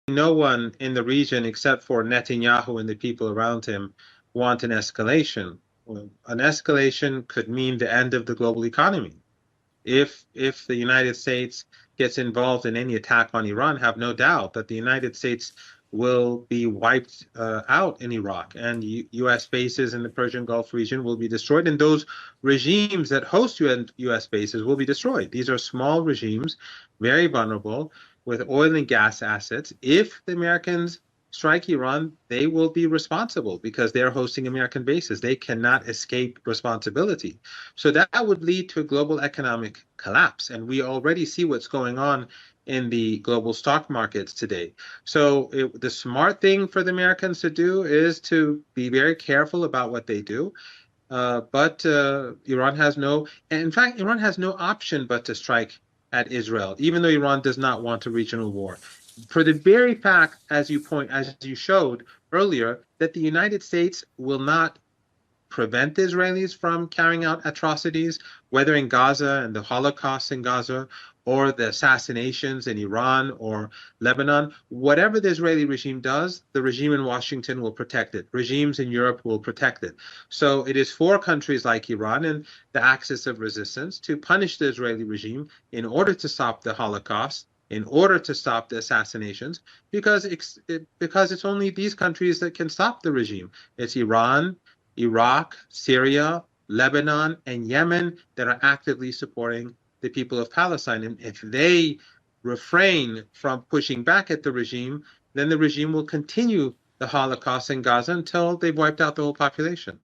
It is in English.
no one in the region except for Netanyahu and the people around him want an escalation. Well, an escalation could mean the end of the global economy. If the United States gets involved in any attack on Iran, have no doubt that the United States will be wiped out in Iraq, and U.S. bases in the Persian Gulf region will be destroyed, and those regimes that host U.S. bases will be destroyed. These are small regimes, very vulnerable, with oil and gas assets. If the Americans strike Iran, they will be responsible because they're hosting American bases. They cannot escape responsibility. So that would lead to a global economic collapse. And we already see what's going on in the global stock markets today. So the smart thing for the Americans to do is to be very careful about what they do. But Iran has in fact, Iran has no option but to strike at Israel, even though Iran does not want a regional war. For the very fact, as you showed earlier, that the United States will not prevent the Israelis from carrying out atrocities, whether in Gaza and the Holocaust in Gaza, or the assassinations in Iran or Lebanon. Whatever the Israeli regime does, the regime in Washington will protect it. Regimes in Europe will protect it. So it is for countries like Iran and the axis of resistance to punish the Israeli regime in order to stop the Holocaust, in order to stop the assassinations, because it's only these countries that can stop the regime. It's Iran, Iraq, Syria, Lebanon, and Yemen that are actively supporting the people of Palestine. And if they refrain from pushing back at the regime, then the regime will continue the Holocaust in Gaza until they've wiped out the whole population.